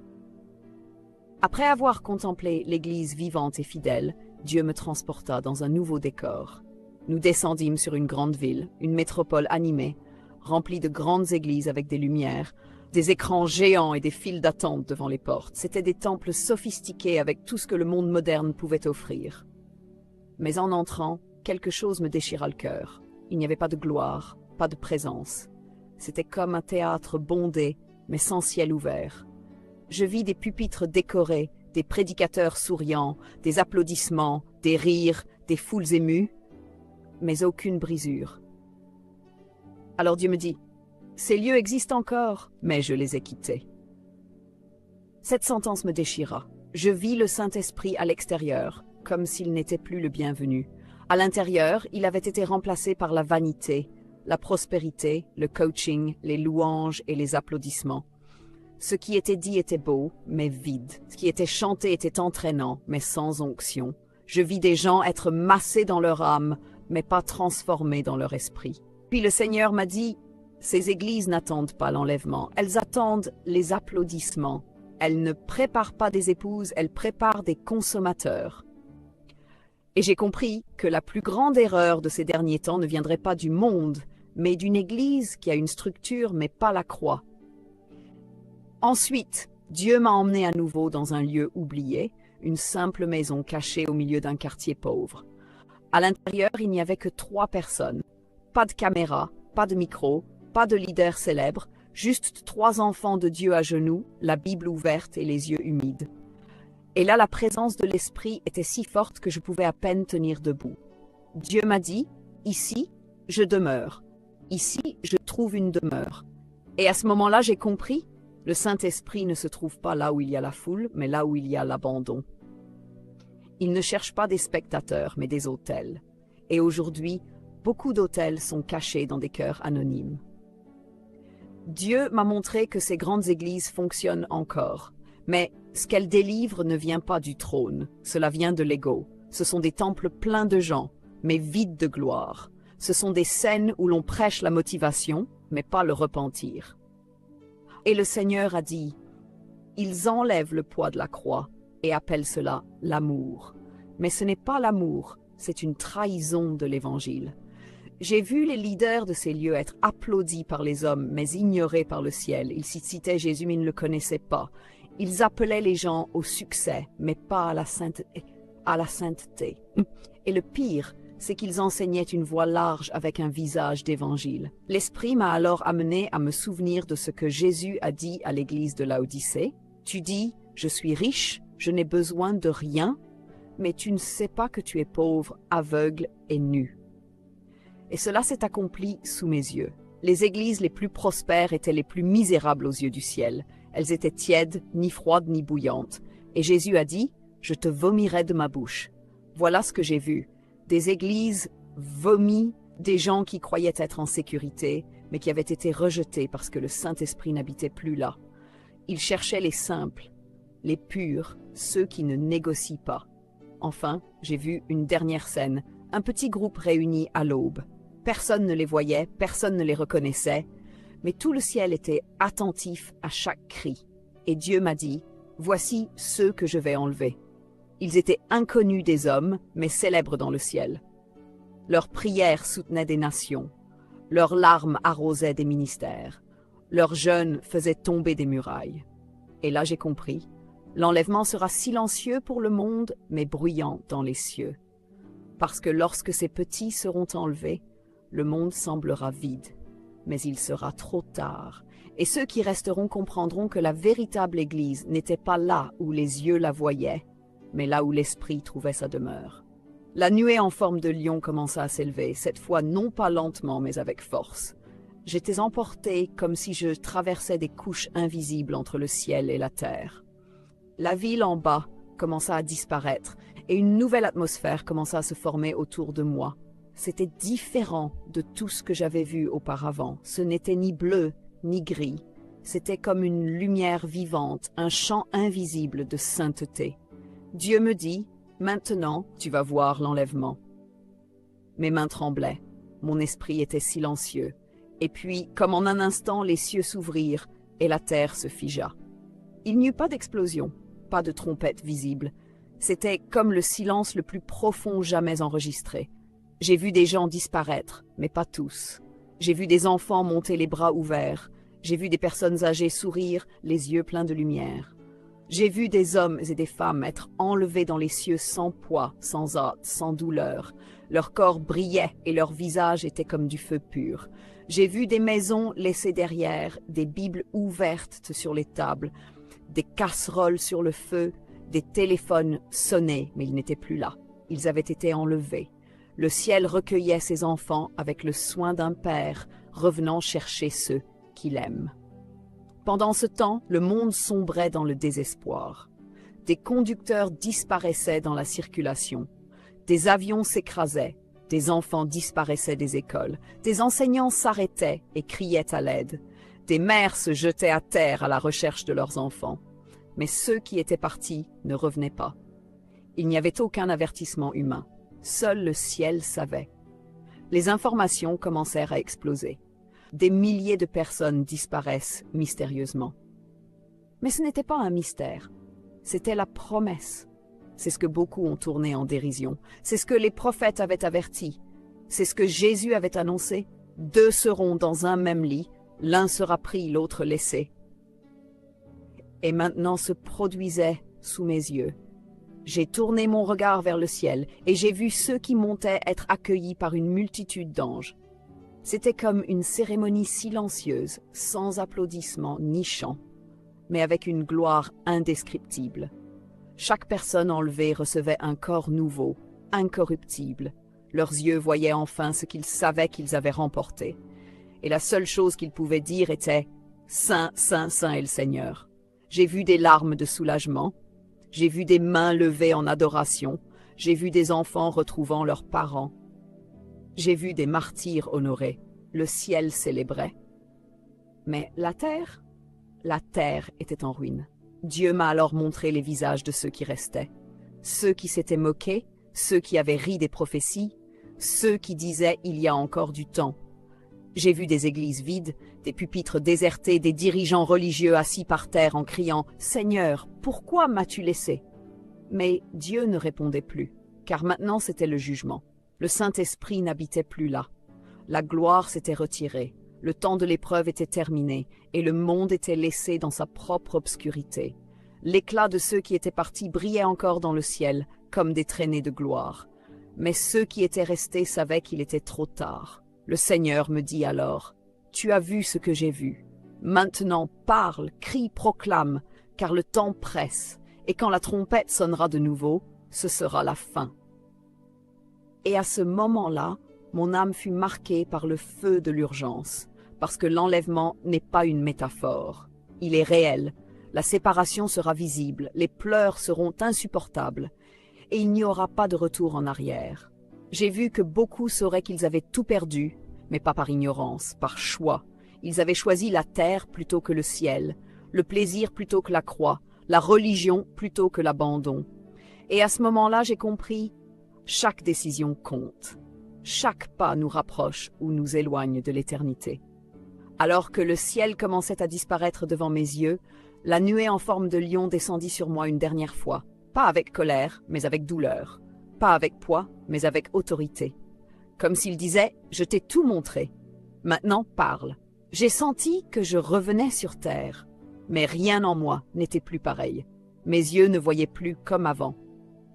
Après avoir contemplé l'Église vivante et fidèle, Dieu me transporta dans un nouveau décor. Nous descendîmes sur une grande ville, une métropole animée, remplie de grandes églises avec des lumières, des écrans géants et des files d'attente devant les portes. C'étaient des temples sophistiqués avec tout ce que le monde moderne pouvait offrir. Mais en entrant, quelque chose me déchira le cœur. Il n'y avait pas de gloire, pas de présence. C'était comme un théâtre bondé, mais sans ciel ouvert. Je vis des pupitres décorés, des prédicateurs souriants, des applaudissements, des rires, des foules émues, mais aucune brisure. Alors Dieu me dit, « Ces lieux existent encore, mais je les ai quittés. » Cette sentence me déchira. Je vis le Saint-Esprit à l'extérieur, comme s'il n'était plus le bienvenu. À l'intérieur, il avait été remplacé par la vanité, la prospérité, le coaching, les louanges et les applaudissements. Ce qui était dit était beau, mais vide. Ce qui était chanté était entraînant, mais sans onction. Je vis des gens être massés dans leur âme, mais pas transformés dans leur esprit. Puis le Seigneur m'a dit, « Ces églises n'attendent pas l'enlèvement, elles attendent les applaudissements. Elles ne préparent pas des épouses, elles préparent des consommateurs. » Et j'ai compris que la plus grande erreur de ces derniers temps ne viendrait pas du monde, mais d'une église qui a une structure mais pas la croix. Ensuite, Dieu m'a emmené à nouveau dans un lieu oublié, une simple maison cachée au milieu d'un quartier pauvre. À l'intérieur, il n'y avait que 3 personnes. Pas de caméra, pas de micro, pas de leader célèbre, juste 3 enfants de Dieu à genoux, la Bible ouverte et les yeux humides. Et là, la présence de l'Esprit était si forte que je pouvais à peine tenir debout. Dieu m'a dit, « Ici, je demeure. Ici, je trouve une demeure. » Et à ce moment-là, j'ai compris, le Saint-Esprit ne se trouve pas là où il y a la foule, mais là où il y a l'abandon. Il ne cherche pas des spectateurs, mais des autels. Et aujourd'hui, beaucoup d'autels sont cachés dans des cœurs anonymes. Dieu m'a montré que ces grandes églises fonctionnent encore. Mais ce qu'elles délivrent ne vient pas du trône, cela vient de l'ego. Ce sont des temples pleins de gens, mais vides de gloire. Ce sont des scènes où l'on prêche la motivation, mais pas le repentir. Et le Seigneur a dit, « Ils enlèvent le poids de la croix et appellent cela l'amour. Mais ce n'est pas l'amour, c'est une trahison de l'Évangile. » J'ai vu les leaders de ces lieux être applaudis par les hommes, mais ignorés par le ciel. Ils citaient Jésus, mais ils ne le connaissaient pas. Ils appelaient les gens au succès, mais pas à la sainteté. Et le pire, c'est qu'ils enseignaient une voie large avec un visage d'évangile. L'Esprit m'a alors amené à me souvenir de ce que Jésus a dit à l'église de Laodicée. « Tu dis, je suis riche, je n'ai besoin de rien, mais tu ne sais pas que tu es pauvre, aveugle et nu. » Et cela s'est accompli sous mes yeux. Les églises les plus prospères étaient les plus misérables aux yeux du ciel. Elles étaient tièdes, ni froides, ni bouillantes. Et Jésus a dit, « Je te vomirai de ma bouche. » Voilà ce que j'ai vu. Des églises vomies, des gens qui croyaient être en sécurité, mais qui avaient été rejetés parce que le Saint-Esprit n'habitait plus là. Ils cherchaient les simples, les purs, ceux qui ne négocient pas. Enfin, j'ai vu une dernière scène, un petit groupe réuni à l'aube. Personne ne les voyait, personne ne les reconnaissait, mais tout le ciel était attentif à chaque cri. Et Dieu m'a dit, « Voici ceux que je vais enlever. » Ils étaient inconnus des hommes, mais célèbres dans le ciel. Leurs prières soutenaient des nations, leurs larmes arrosaient des ministères, leurs jeûnes faisaient tomber des murailles. Et là j'ai compris, l'enlèvement sera silencieux pour le monde, mais bruyant dans les cieux. Parce que lorsque ces petits seront enlevés, le monde semblera vide, mais il sera trop tard. Et ceux qui resteront comprendront que la véritable Église n'était pas là où les yeux la voyaient, mais là où l'esprit trouvait sa demeure. La nuée en forme de lion commença à s'élever, cette fois non pas lentement, mais avec force. J'étais emporté comme si je traversais des couches invisibles entre le ciel et la terre. La ville en bas commença à disparaître, et une nouvelle atmosphère commença à se former autour de moi. C'était différent de tout ce que j'avais vu auparavant. Ce n'était ni bleu, ni gris. C'était comme une lumière vivante, un champ invisible de sainteté. Dieu me dit, Maintenant, tu vas voir l'enlèvement. Mes mains tremblaient, mon esprit était silencieux, et puis, comme en un instant, les cieux s'ouvrirent et la terre se figea. Il n'y eut pas d'explosion, pas de trompette visible. C'était comme le silence le plus profond jamais enregistré. J'ai vu des gens disparaître, mais pas tous. J'ai vu des enfants monter les bras ouverts. J'ai vu des personnes âgées sourire, les yeux pleins de lumière. J'ai vu des hommes et des femmes être enlevés dans les cieux sans poids, sans hâte, sans douleur. Leur corps brillait et leur visage était comme du feu pur. J'ai vu des maisons laissées derrière, des bibles ouvertes sur les tables, des casseroles sur le feu, des téléphones sonnaient, mais ils n'étaient plus là. Ils avaient été enlevés. Le ciel recueillait ses enfants avec le soin d'un père, revenant chercher ceux qu'il aime. Pendant ce temps, le monde sombrait dans le désespoir. Des conducteurs disparaissaient dans la circulation. Des avions s'écrasaient. Des enfants disparaissaient des écoles. Des enseignants s'arrêtaient et criaient à l'aide. Des mères se jetaient à terre à la recherche de leurs enfants. Mais ceux qui étaient partis ne revenaient pas. Il n'y avait aucun avertissement humain. Seul le ciel savait. Les informations commencèrent à exploser. Des milliers de personnes disparaissent mystérieusement. Mais ce n'était pas un mystère, c'était la promesse. C'est ce que beaucoup ont tourné en dérision. C'est ce que les prophètes avaient averti. C'est ce que Jésus avait annoncé. 2 seront dans un même lit, l'un sera pris, l'autre laissé. Et maintenant se produisait sous mes yeux. J'ai tourné mon regard vers le ciel et j'ai vu ceux qui montaient être accueillis par une multitude d'anges. C'était comme une cérémonie silencieuse, sans applaudissements ni chants, mais avec une gloire indescriptible. Chaque personne enlevée recevait un corps nouveau, incorruptible. Leurs yeux voyaient enfin ce qu'ils savaient qu'ils avaient remporté. Et la seule chose qu'ils pouvaient dire était « Saint, Saint, Saint est le Seigneur ». J'ai vu des larmes de soulagement, j'ai vu des mains levées en adoration, j'ai vu des enfants retrouvant leurs parents. J'ai vu des martyrs honorés, le ciel célébrait. Mais la terre était en ruine. Dieu m'a alors montré les visages de ceux qui restaient. Ceux qui s'étaient moqués, ceux qui avaient ri des prophéties, ceux qui disaient « il y a encore du temps ». J'ai vu des églises vides, des pupitres désertés, des dirigeants religieux assis par terre en criant « Seigneur, pourquoi m'as-tu laissé ?» Mais Dieu ne répondait plus, car maintenant c'était le jugement. Le Saint-Esprit n'habitait plus là. La gloire s'était retirée, le temps de l'épreuve était terminé, et le monde était laissé dans sa propre obscurité. L'éclat de ceux qui étaient partis brillait encore dans le ciel, comme des traînées de gloire. Mais ceux qui étaient restés savaient qu'il était trop tard. Le Seigneur me dit alors, « Tu as vu ce que j'ai vu. Maintenant parle, crie, proclame, car le temps presse, et quand la trompette sonnera de nouveau, ce sera la fin. » Et à ce moment-là, mon âme fut marquée par le feu de l'urgence, parce que l'enlèvement n'est pas une métaphore. Il est réel, la séparation sera visible, les pleurs seront insupportables, et il n'y aura pas de retour en arrière. J'ai vu que beaucoup sauraient qu'ils avaient tout perdu, mais pas par ignorance, par choix. Ils avaient choisi la terre plutôt que le ciel, le plaisir plutôt que la croix, la religion plutôt que l'abandon. Et à ce moment-là, j'ai compris, chaque décision compte. Chaque pas nous rapproche ou nous éloigne de l'éternité. Alors que le ciel commençait à disparaître devant mes yeux, la nuée en forme de lion descendit sur moi une dernière fois, pas avec colère, mais avec douleur, pas avec poids, mais avec autorité. Comme s'il disait « Je t'ai tout montré. Maintenant, parle. » J'ai senti que je revenais sur terre, mais rien en moi n'était plus pareil. Mes yeux ne voyaient plus comme avant.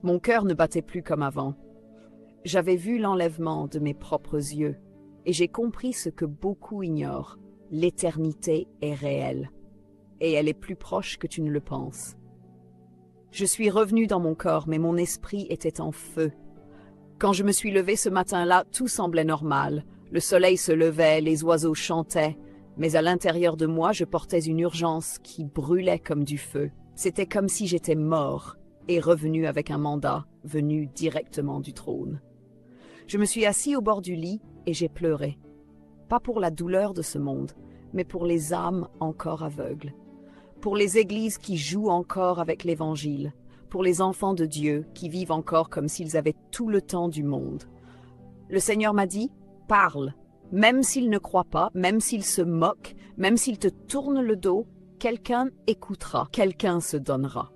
Mon cœur ne battait plus comme avant. J'avais vu l'enlèvement de mes propres yeux, et j'ai compris ce que beaucoup ignorent. L'éternité est réelle, et elle est plus proche que tu ne le penses. Je suis revenu dans mon corps, mais mon esprit était en feu. Quand je me suis levé ce matin-là, tout semblait normal. Le soleil se levait, les oiseaux chantaient, mais à l'intérieur de moi, je portais une urgence qui brûlait comme du feu. C'était comme si j'étais mort et revenu avec un mandat venu directement du trône. Je me suis assis au bord du lit et j'ai pleuré. Pas pour la douleur de ce monde, mais pour les âmes encore aveugles. Pour les églises qui jouent encore avec l'Évangile. pour les enfants de Dieu qui vivent encore comme s'ils avaient tout le temps du monde. Le Seigneur m'a dit, parle, même s'ils ne croient pas, même s'ils se moquent, même s'ils te tournent le dos, quelqu'un écoutera, quelqu'un se donnera.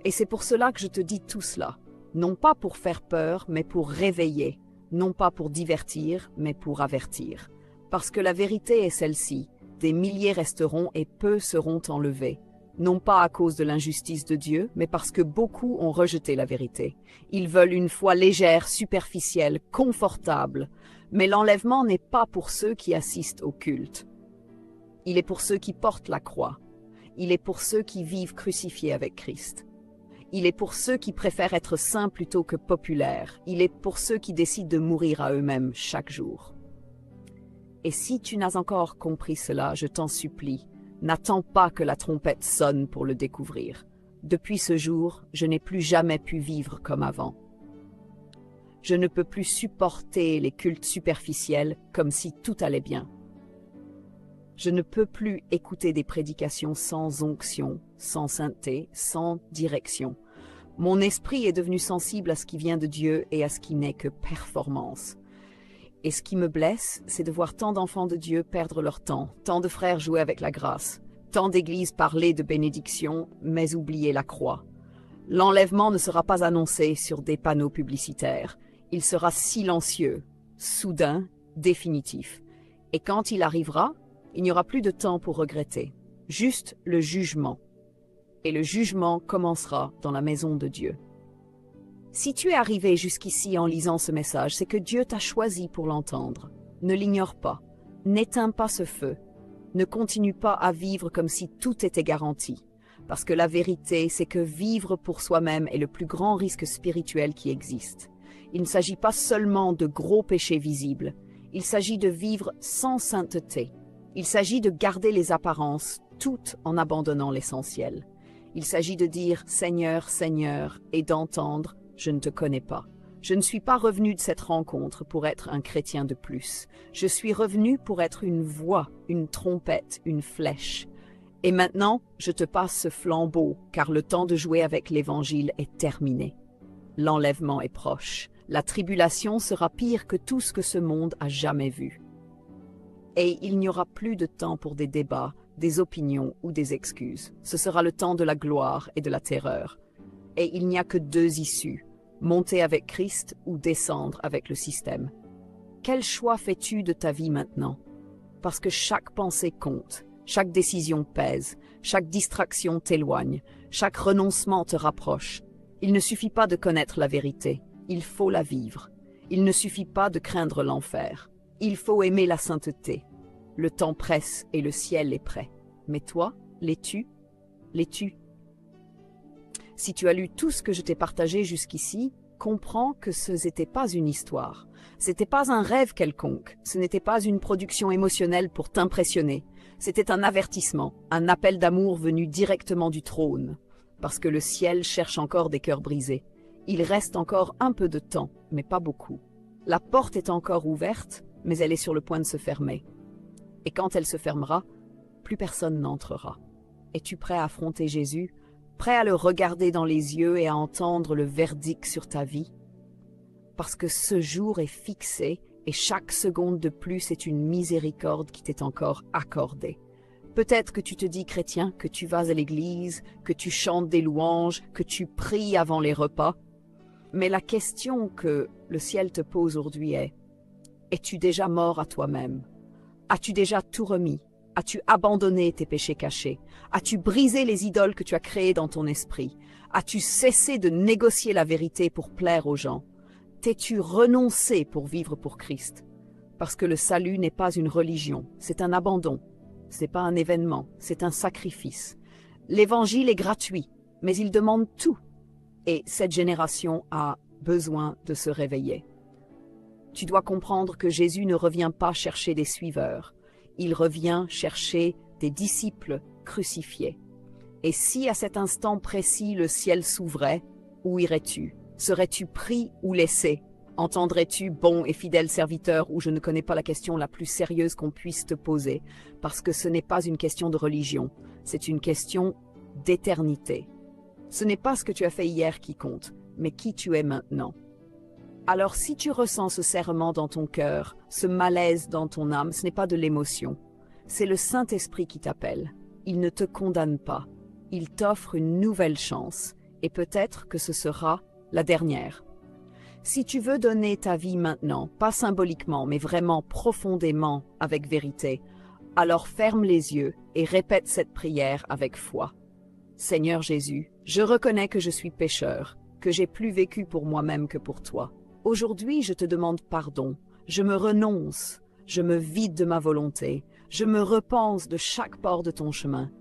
Et c'est pour cela que je te dis tout cela, non pas pour faire peur, mais pour réveiller, non pas pour divertir, mais pour avertir. Parce que la vérité est celle-ci, des milliers resteront et peu seront enlevés. Non pas à cause de l'injustice de Dieu, mais parce que beaucoup ont rejeté la vérité. Ils veulent une foi légère, superficielle, confortable. Mais l'enlèvement n'est pas pour ceux qui assistent au culte. Il est pour ceux qui portent la croix. Il est pour ceux qui vivent crucifiés avec Christ. Il est pour ceux qui préfèrent être saints plutôt que populaires. Il est pour ceux qui décident de mourir à eux-mêmes chaque jour. Et si tu n'as encore compris cela, je t'en supplie, n'attends pas que la trompette sonne pour le découvrir. Depuis ce jour, je n'ai plus jamais pu vivre comme avant. Je ne peux plus supporter les cultes superficiels comme si tout allait bien. Je ne peux plus écouter des prédications sans onction, sans sainteté, sans direction. Mon esprit est devenu sensible à ce qui vient de Dieu et à ce qui n'est que performance. Et ce qui me blesse, c'est de voir tant d'enfants de Dieu perdre leur temps, tant de frères jouer avec la grâce, tant d'églises parler de bénédiction, mais oublier la croix. L'enlèvement ne sera pas annoncé sur des panneaux publicitaires. Il sera silencieux, soudain, définitif. Et quand il arrivera, il n'y aura plus de temps pour regretter, juste le jugement. Et le jugement commencera dans la maison de Dieu. Si tu es arrivé jusqu'ici en lisant ce message, c'est que Dieu t'a choisi pour l'entendre. Ne l'ignore pas. N'éteins pas ce feu. Ne continue pas à vivre comme si tout était garanti. Parce que la vérité, c'est que vivre pour soi-même est le plus grand risque spirituel qui existe. Il ne s'agit pas seulement de gros péchés visibles. Il s'agit de vivre sans sainteté. Il s'agit de garder les apparences, tout en abandonnant l'essentiel. Il s'agit de dire « Seigneur, Seigneur » et d'entendre « Je ne te connais pas ». Je ne suis pas revenu de cette rencontre pour être un chrétien de plus. Je suis revenu pour être une voix, une trompette, une flèche. Et maintenant, je te passe ce flambeau, car le temps de jouer avec l'Évangile est terminé. L'enlèvement est proche. La tribulation sera pire que tout ce que ce monde a jamais vu. Et il n'y aura plus de temps pour des débats, des opinions ou des excuses. Ce sera le temps de la gloire et de la terreur. Et il n'y a que deux issues, monter avec Christ ou descendre avec le système. Quel choix fais-tu de ta vie maintenant? Parce que chaque pensée compte, chaque décision pèse, chaque distraction t'éloigne, chaque renoncement te rapproche. Il ne suffit pas de connaître la vérité, il faut la vivre. Il ne suffit pas de craindre l'enfer. Il faut aimer la sainteté. Le temps presse et le ciel est prêt. Mais toi, l'es-tu? L'es-tu? Si tu as lu tout ce que je t'ai partagé jusqu'ici, comprends que ce n'était pas une histoire. C'était pas un rêve quelconque. Ce n'était pas une production émotionnelle pour t'impressionner. C'était un avertissement, un appel d'amour venu directement du trône. Parce que le ciel cherche encore des cœurs brisés. Il reste encore un peu de temps, mais pas beaucoup. La porte est encore ouverte, mais elle est sur le point de se fermer. Et quand elle se fermera, plus personne n'entrera. Es-tu prêt à affronter Jésus, prêt à le regarder dans les yeux et à entendre le verdict sur ta vie? Parce que ce jour est fixé et chaque seconde de plus est une miséricorde qui t'est encore accordée. Peut-être que tu te dis chrétien, que tu vas à l'église, que tu chantes des louanges, que tu pries avant les repas. Mais la question que le ciel te pose aujourd'hui est: es-tu déjà mort à toi-même? As-tu déjà tout remis? As-tu abandonné tes péchés cachés? As-tu brisé les idoles que tu as créées dans ton esprit? As-tu cessé de négocier la vérité pour plaire aux gens? T'es-tu renoncé pour vivre pour Christ? Parce que le salut n'est pas une religion, c'est un abandon. C'est pas un événement, c'est un sacrifice. L'évangile est gratuit, mais il demande tout. Et cette génération a besoin de se réveiller. Tu dois comprendre que Jésus ne revient pas chercher des suiveurs. Il revient chercher des disciples crucifiés. Et si à cet instant précis le ciel s'ouvrait, où irais-tu? Serais-tu pris ou laissé? Entendrais-tu bon et fidèle serviteur, ou je ne connais pas la question la plus sérieuse qu'on puisse te poser, parce que ce n'est pas une question de religion, c'est une question d'éternité. Ce n'est pas ce que tu as fait hier qui compte, mais qui tu es maintenant. Alors si tu ressens ce serrement dans ton cœur, ce malaise dans ton âme, ce n'est pas de l'émotion. C'est le Saint-Esprit qui t'appelle. Il ne te condamne pas. Il t'offre une nouvelle chance, et peut-être que ce sera la dernière. Si tu veux donner ta vie maintenant, pas symboliquement, mais vraiment profondément avec vérité, alors ferme les yeux et répète cette prière avec foi. Seigneur Jésus, je reconnais que je suis pécheur, que j'ai plus vécu pour moi-même que pour toi. Aujourd'hui, je te demande pardon. Je me renonce, je me vide de ma volonté, je me repense de chaque port de ton chemin.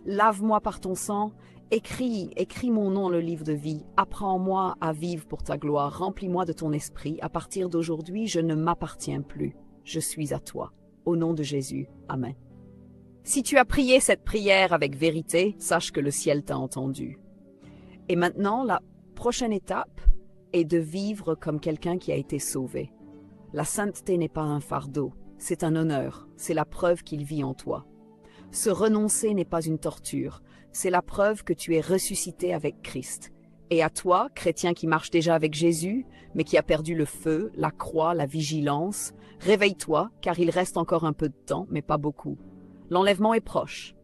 Lave-moi par ton sang, écris mon nom dans le livre de vie, apprends-moi à vivre pour ta gloire, remplis-moi de ton esprit. À partir d'aujourd'hui, je ne m'appartiens plus, je suis à toi. Au nom de Jésus, Amen. Si tu as prié cette prière avec vérité, sache que le ciel t'a entendu. Et maintenant, la prochaine étape est de vivre comme quelqu'un qui a été sauvé. La sainteté n'est pas un fardeau, c'est un honneur, c'est la preuve qu'il vit en toi. Se renoncer n'est pas une torture, c'est la preuve que tu es ressuscité avec Christ. Et à toi, chrétien qui marche déjà avec Jésus, mais qui a perdu le feu, la croix, la vigilance, réveille-toi, car il reste encore un peu de temps, mais pas beaucoup. L'enlèvement est proche.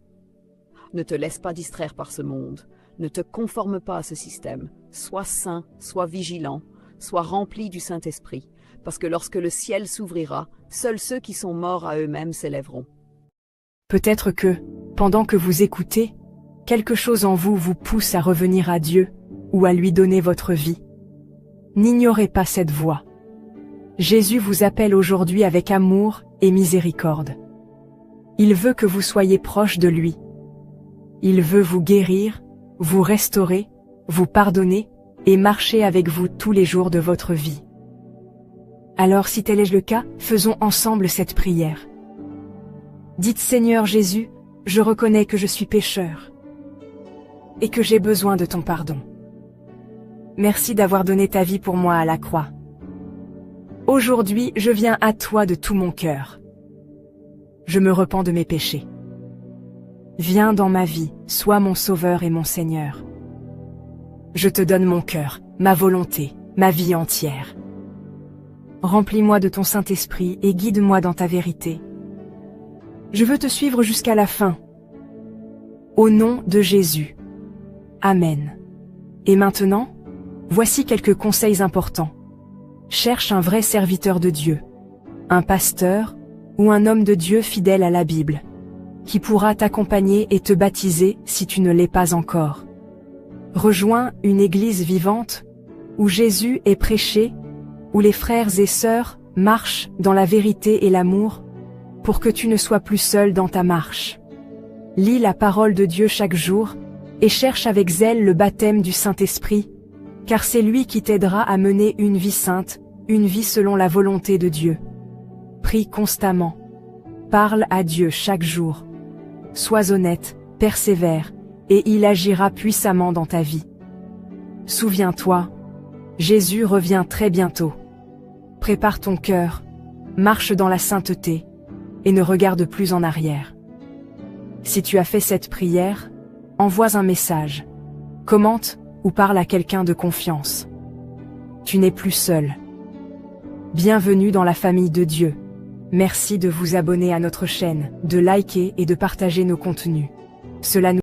Ne te laisse pas distraire par ce monde, ne te conforme pas à ce système. Sois saint, sois vigilant, sois rempli du Saint-Esprit, parce que lorsque le ciel s'ouvrira, seuls ceux qui sont morts à eux-mêmes s'élèveront. Peut-être que, pendant que vous écoutez, quelque chose en vous vous pousse à revenir à Dieu ou à lui donner votre vie. N'ignorez pas cette voix. Jésus vous appelle aujourd'hui avec amour et miséricorde. Il veut que vous soyez proche de lui. Il veut vous guérir, vous restaurer, vous pardonner et marcher avec vous tous les jours de votre vie. Alors si tel est le cas, faisons ensemble cette prière. Dites Seigneur Jésus, je reconnais que je suis pécheur et que j'ai besoin de ton pardon. Merci d'avoir donné ta vie pour moi à la croix. Aujourd'hui, je viens à toi de tout mon cœur. Je me repens de mes péchés. Viens dans ma vie, sois mon Sauveur et mon Seigneur. Je te donne mon cœur, ma volonté, ma vie entière. Remplis-moi de ton Saint-Esprit et guide-moi dans ta vérité. Je veux te suivre jusqu'à la fin. Au nom de Jésus. Amen. Et maintenant, voici quelques conseils importants. Cherche un vrai serviteur de Dieu, un pasteur ou un homme de Dieu fidèle à la Bible, qui pourra t'accompagner et te baptiser si tu ne l'es pas encore. Rejoins une église vivante où Jésus est prêché, où les frères et sœurs marchent dans la vérité et l'amour, pour que tu ne sois plus seul dans ta marche. Lis la parole de Dieu chaque jour et cherche avec zèle le baptême du Saint-Esprit, car c'est lui qui t'aidera à mener une vie sainte, une vie selon la volonté de Dieu. Prie constamment. Parle à Dieu chaque jour. Sois honnête, persévère, et il agira puissamment dans ta vie. Souviens-toi, Jésus revient très bientôt. Prépare ton cœur, marche dans la sainteté, et ne regarde plus en arrière. Si tu as fait cette prière, envoie un message, commente ou parle à quelqu'un de confiance. Tu n'es plus seul. Bienvenue dans la famille de Dieu. Merci de vous abonner à notre chaîne, de liker et de partager nos contenus. Cela nous